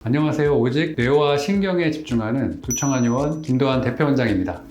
안녕하세요. 오직 뇌와 신경에 집중하는 두청한의원 김도환 대표원장입니다.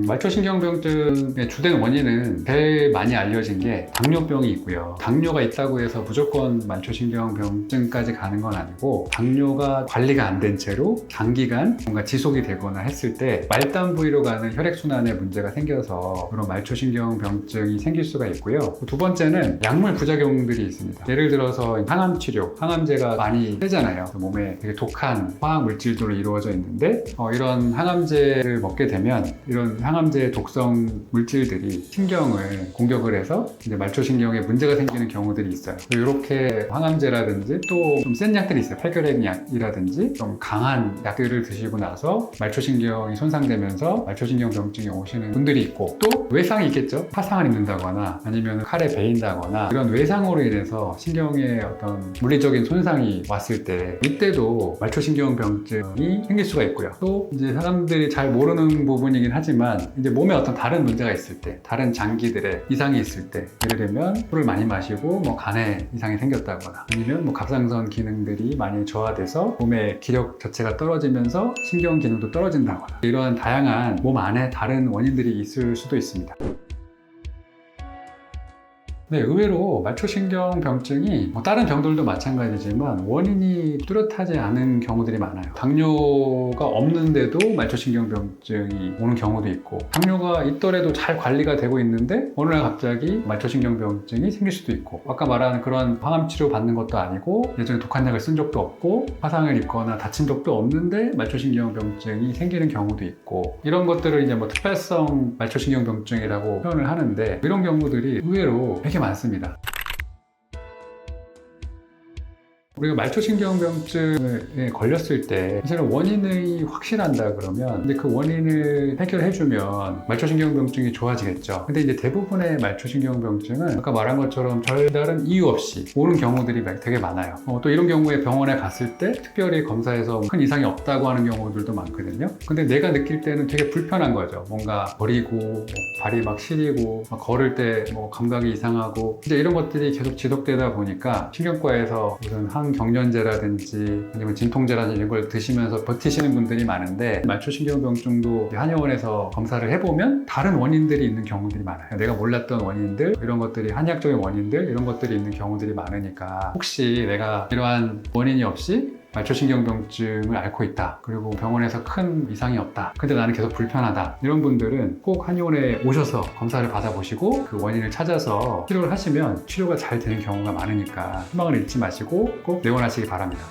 말초신경병증의 주된 원인은 제일 많이 알려진 게 당뇨병이 있고요. 당뇨가 있다고 해서 무조건 말초신경병증까지 가는 건 아니고, 당뇨가 관리가 안 된 채로 장기간 뭔가 지속이 되거나 했을 때 말단 부위로 가는 혈액순환에 문제가 생겨서 그런 말초신경병증이 생길 수가 있고요. 두 번째는 약물 부작용들이 있습니다. 예를 들어서 항암치료, 항암제가 많이 세잖아요. 몸에 되게 독한 화학 물질들로 이루어져 있는데 이런 항암제를 먹게 되면 이런 항암제의 독성 물질들이 신경을 공격을 해서 이제 말초신경에 문제가 생기는 경우들이 있어요. 이렇게 항암제라든지 또 좀 센 약들이 있어요. 폐결핵 약이라든지 좀 강한 약들을 드시고 나서 말초신경이 손상되면서 말초신경병증이 오시는 분들이 있고, 또 외상이 있겠죠. 화상을 입는다거나 아니면 칼에 베인다거나 이런 외상으로 인해서 신경에 어떤 물리적인 손상이 왔을 때, 이때도 말초신경병증이 생길 수가 있고요. 또 이제 사람들이 잘 모르는 부분이긴 하지만 이제 몸에 어떤 다른 문제가 있을 때, 다른 장기들에 이상이 있을 때, 예를 들면 술을 많이 마시고 간에 이상이 생겼다거나 아니면 갑상선 기능들이 많이 저하돼서 몸의 기력 자체가 떨어지면서 신경 기능도 떨어진다거나, 이러한 다양한 몸 안에 다른 원인들이 있을 수도 있습니다. 네, 의외로 말초신경병증이 다른 병들도 마찬가지지만 원인이 뚜렷하지 않은 경우들이 많아요. 당뇨가 없는데도 말초신경병증이 오는 경우도 있고, 당뇨가 있더라도 잘 관리가 되고 있는데 어느 날 갑자기 말초신경병증이 생길 수도 있고, 아까 말한 그런 항암치료 받는 것도 아니고 예전에 독한 약을 쓴 적도 없고 화상을 입거나 다친 적도 없는데 말초신경병증이 생기는 경우도 있고, 이런 것들을 이제 특별성 말초신경병증이라고 표현을 하는데, 이런 경우들이 의외로 되게 많습니다. 우리가 말초신경병증에 걸렸을 때 사실은 원인이 확실한다 그러면 이제 그 원인을 해결해주면 말초신경병증이 좋아지겠죠. 근데 이제 대부분의 말초신경병증은 아까 말한 것처럼 별다른 이유 없이 오는 경우들이 되게 많아요. 또 이런 경우에 병원에 갔을 때 특별히 검사해서 큰 이상이 없다고 하는 경우들도 많거든요. 근데 내가 느낄 때는 되게 불편한 거죠. 뭔가 거리고 발이 막 시리고 걸을 때 감각이 이상하고, 이제 이런 것들이 계속 지속되다 보니까 신경과에서 무슨 경련제라든지 아니면 진통제라든지 이런 걸 드시면서 버티시는 분들이 많은데, 말초신경병증도 한의원에서 검사를 해보면 다른 원인들이 있는 경우들이 많아요. 내가 몰랐던 원인들, 이런 것들이 한의학적인 원인들, 이런 것들이 있는 경우들이 많으니까, 혹시 내가 이러한 원인이 없이 말초신경병증을 앓고 있다, 그리고 병원에서 큰 이상이 없다, 근데 나는 계속 불편하다, 이런 분들은 꼭 한의원에 오셔서 검사를 받아보시고 그 원인을 찾아서 치료를 하시면 치료가 잘 되는 경우가 많으니까 희망을 잃지 마시고 꼭 내원하시기 바랍니다.